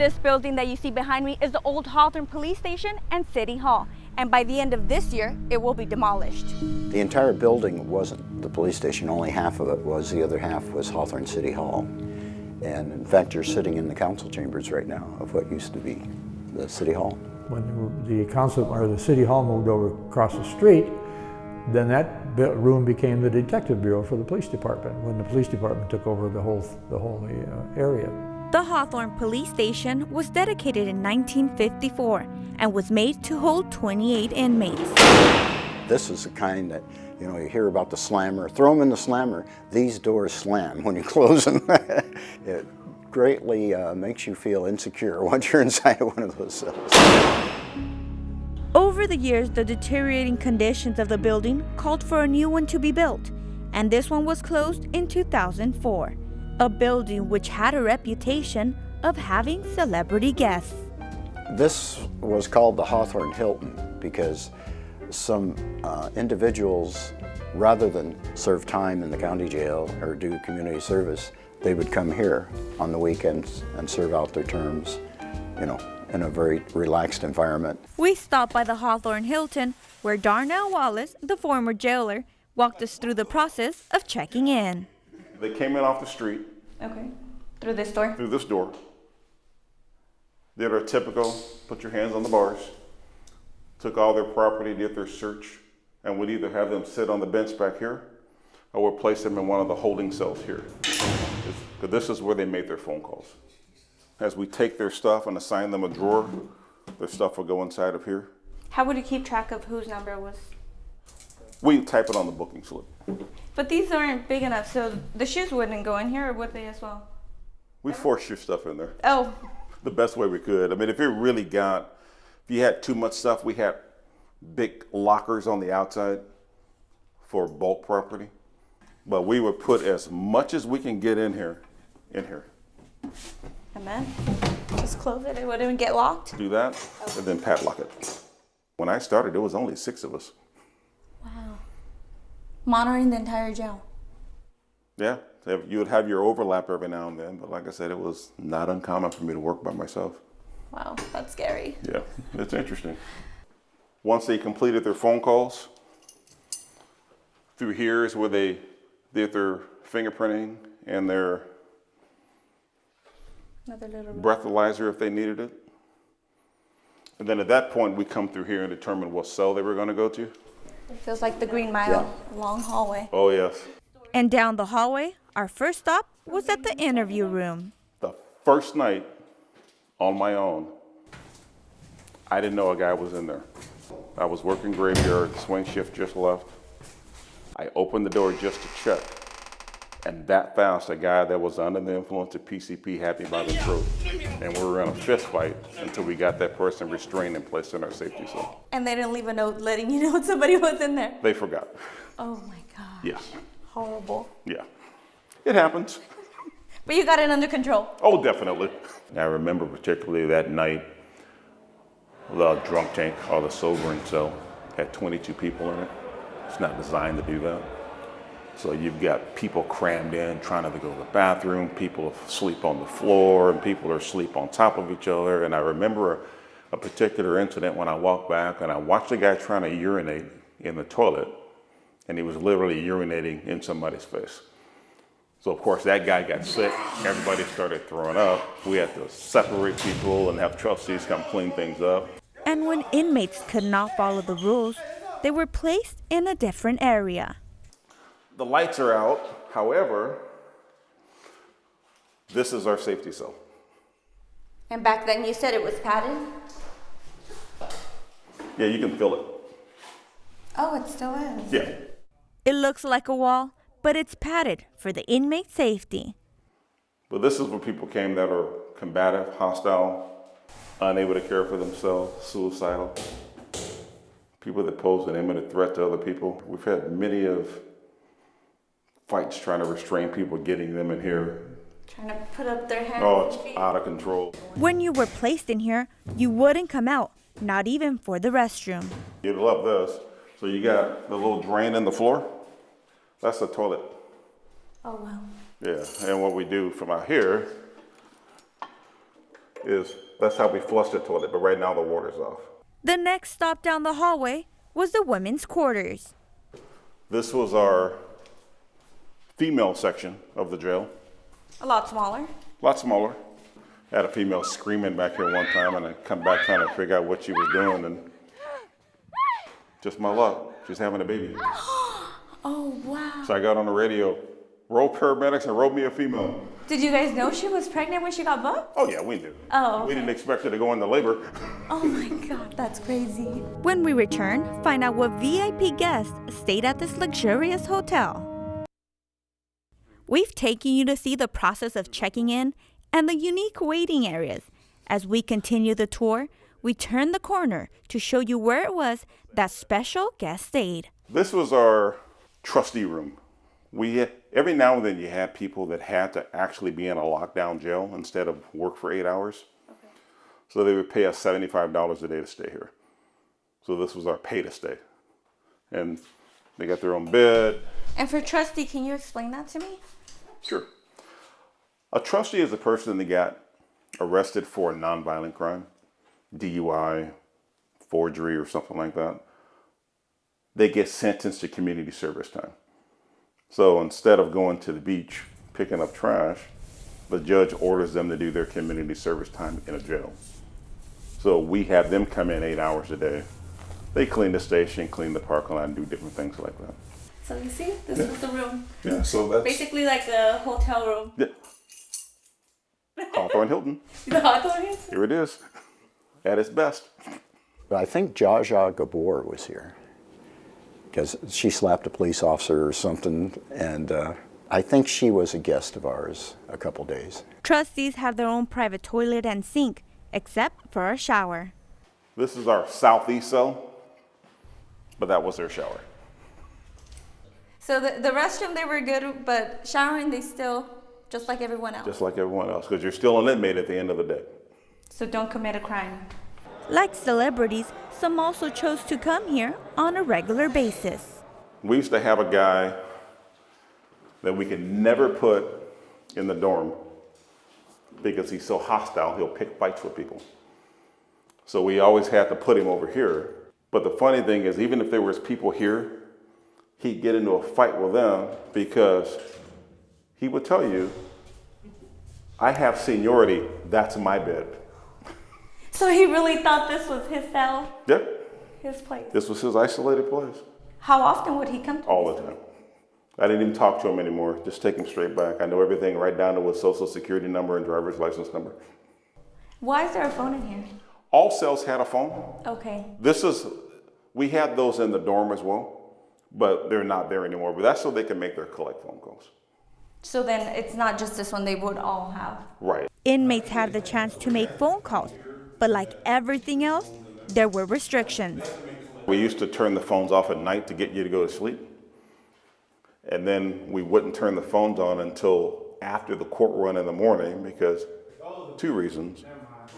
This building that you see behind me is the old Hawthorne Police Station and City Hall. And by the end of this year, it will be demolished. The entire building wasn't the police station, only half of it was. The other half was Hawthorne City Hall. And in fact, you're sitting in the council chambers right now of what used to be the City Hall. When the council or the City Hall moved over across the street, then that room became the detective bureau for the police department when the police department took over the whole area. The Hawthorne Police Station was dedicated in 1954 and was made to hold 28 inmates. This is the kind that, you know, you hear about the slammer. Throw them in the slammer. These doors slam when you close them. It greatly makes you feel insecure once you're inside of one of those cells. Over the years, the deteriorating conditions of the building called for a new one to be built, and this one was closed in 2004. A building which had a reputation of having celebrity guests. This was called the Hawthorne Hilton because some individuals, rather than serve time in the county jail or do community service, they would come here on the weekends and serve out their terms, you know, in a very relaxed environment. We stopped by the Hawthorne Hilton, where Darnell Wallace, the former jailer, walked us through the process of checking in. They came in off the street. Okay. Through this door? Through this door. Did our typical, put your hands on the bars, took all their property, did their search, and would either have them sit on the bench back here, or would place them in one of the holding cells here. Because this is where they made their phone calls. As we take their stuff and assign them a drawer, their stuff will go inside of here. How would you keep track of whose number was? We type it on the booking slip. But these aren't big enough, so the shoes wouldn't go in here, or would they as well? We force your stuff in there. Oh. The best way we could. I mean, if you had too much stuff, we had big lockers on the outside for bulk property. But we would put as much as we can get in here. And then just close it, it wouldn't get locked? Do that, and then padlock it. When I started, there was only 6 of us. Wow. Monitoring the entire jail? Yeah, you would have your overlap every now and then, but like I said, it was not uncommon for me to work by myself. Wow, that's scary. Yeah, it's interesting. Once they completed their phone calls, through here is where they did their fingerprinting and their breathalyzer if they needed it. And then at that point, we come through here and determine what cell they were going to go to. It feels like the Green Mile, long hallway. Oh, yes. And down the hallway, our first stop was at the interview room. The first night on my own, I didn't know a guy was in there. I was working graveyard, swing shift just left. I opened the door just to check. And that fast, a guy that was under the influence of PCP had me by the throat. And we were in a fist fight until we got that person restrained and placed in our safety cell. And they didn't leave a note letting you know somebody was in there? They forgot. Oh my God. Yes. Horrible. Yeah. It happens. But you got it under control? Oh, definitely. I remember particularly that night, the drunk tank or the sobering cell had 22 people in it. It's not designed to do that. So you've got people crammed in trying to go to the bathroom, people sleep on the floor, and people are asleep on top of each other. And I remember a particular incident when I walked back and I watched a guy trying to urinate in the toilet, and he was literally urinating in somebody's face. So of course that guy got sick, everybody started throwing up. We had to separate people and have trustees come clean things up. And when inmates could not follow the rules, they were placed in a different area. The lights are out, however, this is our safety cell. And back then you said it was padded? Yeah, you can feel it. Oh, it still is? Yeah. It looks like a wall, but it's padded for the inmate safety. But this is where people came that are combative, hostile, unable to care for themselves, suicidal. People that pose an imminent threat to other people. We've had many of fights trying to restrain people, getting them in here. Trying to put up their hands. Oh, it's out of control. When you were placed in here, you wouldn't come out, not even for the restroom. You'd love this. So you got the little drain in the floor. That's the toilet. Oh, wow. Yeah, and what we do from out here That's how we flush the toilet, but right now the water's off. The next stop down the hallway was the women's quarters. This was our female section of the jail. A lot smaller. A lot smaller. Had a female screaming back here one time, and I come back trying to figure out what she was doing, and just my luck, she's having a baby. Oh, wow. So I got on the radio, roll paramedics and roll me a female. Did you guys know she was pregnant when she got booked? Oh yeah, we knew. Oh, okay. We didn't expect her to go into labor. Oh my God, that's crazy. When we return, find out what VIP guests stayed at this luxurious hotel. We've taken you to see the process of checking in and the unique waiting areas. As we continue the tour, we turn the corner to show you where it was that special guest stayed. This was our trustee room. Every now and then you had people that had to actually be in a lockdown jail instead of work for 8 hours. Okay. So they would pay us $75 a day to stay here. So this was our pay to stay. And they got their own bed. And for trustee, can you explain that to me? Sure. A trustee is a person that got arrested for a nonviolent crime, DUI, forgery, or something like that. They get sentenced to community service time. So instead of going to the beach, picking up trash, the judge orders them to do their community service time in a jail. So we have them come in 8 hours a day. They clean the station, clean the parking lot, and do different things like that. So you see, this is the room. Yeah, so that's basically like a hotel room. Yeah. Hawthorne Hilton. The Hawthorne Hilton? Here it is, at its best. But I think Jaja Gabor was here because she slapped a police officer or something, and I think she was a guest of ours a couple days. Trustees have their own private toilet and sink, except for a shower. This is our southeast cell, but that was their shower. So the restroom, they were good, but showering, they still, just like everyone else. Just like everyone else, because you're still an inmate at the end of the day. So don't commit a crime. Like celebrities, some also chose to come here on a regular basis. We used to have a guy that we could never put in the dorm because he's so hostile, he'll pick fights with people. So we always had to put him over here. But the funny thing is, even if there was people here, he'd get into a fight with them because he would tell you, I have seniority, that's my bed. So he really thought this was his cell? Yep. His place? This was his isolated place. How often would he come to All the time. I didn't even talk to him anymore, just take him straight back. I know everything right down to his social security number and driver's license number. Why is there a phone in here? All cells had a phone. Okay. We had those in the dorm as well, but they're not there anymore. But that's so they can make their collect phone calls. So then it's not just this one, they would all have. Right. Inmates had the chance to make phone calls, but like everything else, there were restrictions. We used to turn the phones off at night to get you to go to sleep. And then we wouldn't turn the phones on until after the court run in the morning because 2 reasons.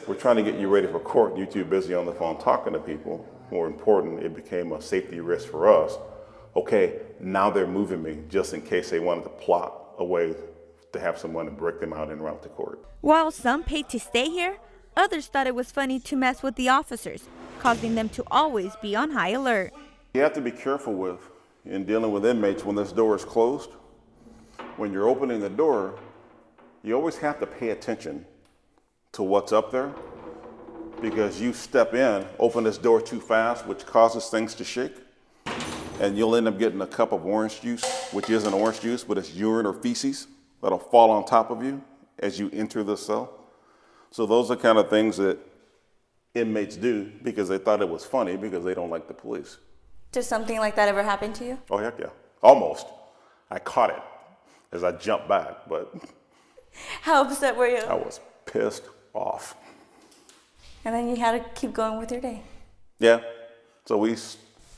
We're trying to get you ready for court. You're too busy on the phone talking to people. More important, it became a safety risk for us. Okay, now they're moving me just in case they wanted to plot a way to have someone to break them out en route to court. While some paid to stay here, others thought it was funny to mess with the officers, causing them to always be on high alert. You have to be careful in dealing with inmates when this door is closed. When you're opening the door, you always have to pay attention to what's up there because you step in, open this door too fast, which causes things to shake, and you'll end up getting a cup of orange juice, which isn't orange juice, but it's urine or feces that'll fall on top of you as you enter the cell. So those are kind of things that inmates do because they thought it was funny because they don't like the police. Did something like that ever happen to you? Oh, heck yeah. Almost. I caught it as I jumped back, but How upset were you? I was pissed off. And then you had to keep going with your day. Yeah. So we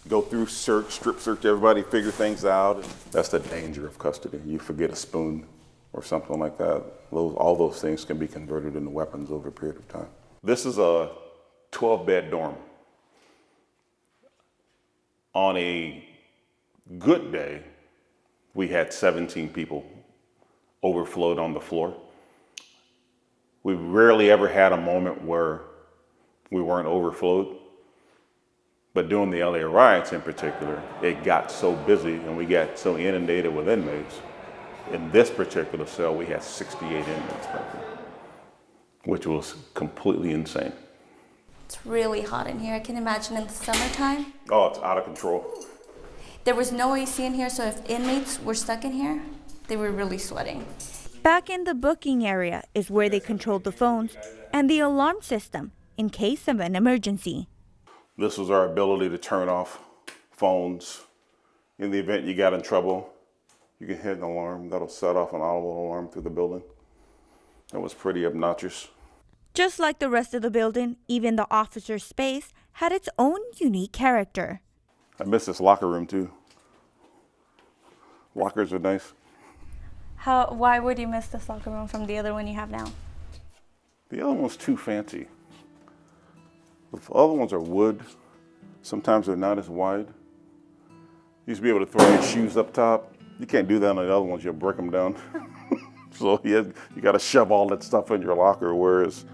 go through strip search everybody, figure things out. That's the danger of custody. You forget a spoon or something like that. All those things can be converted into weapons over a period of time. This is a 12-bed dorm. On a good day, we had 17 people overflowed on the floor. We rarely ever had a moment where we weren't overflowed. But during the LA riots in particular, it got so busy and we got so inundated with inmates. In this particular cell, we had 68 inmates back then, which was completely insane. It's really hot in here. I can imagine in the summertime. Oh, it's out of control. There was no AC in here, so if inmates were stuck in here, they were really sweating. Back in the booking area is where they controlled the phones and the alarm system in case of an emergency. This was our ability to turn off phones. In the event you got in trouble, you can hit an alarm that'll set off an audible alarm through the building. That was pretty obnoxious. Just like the rest of the building, even the officer's space had its own unique character. I miss this locker room too. Lockers are nice. Why would you miss this locker room from the other one you have now? The other one's too fancy. The other ones are wood. Sometimes they're not as wide. You used to be able to throw your shoes up top. You can't do that on the other ones, you'll break them down. So you got to shove all that stuff in your locker, whereas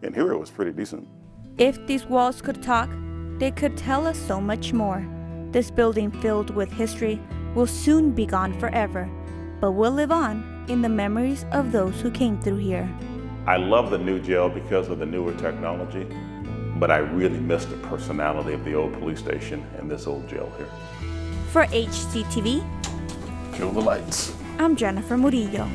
in here it was pretty decent. If these walls could talk, they could tell us so much more. This building filled with history will soon be gone forever, but will live on in the memories of those who came through here. I love the new jail because of the newer technology, but I really miss the personality of the old police station and this old jail here. For HCTV, Kill the lights. I'm Jennifer Murillo.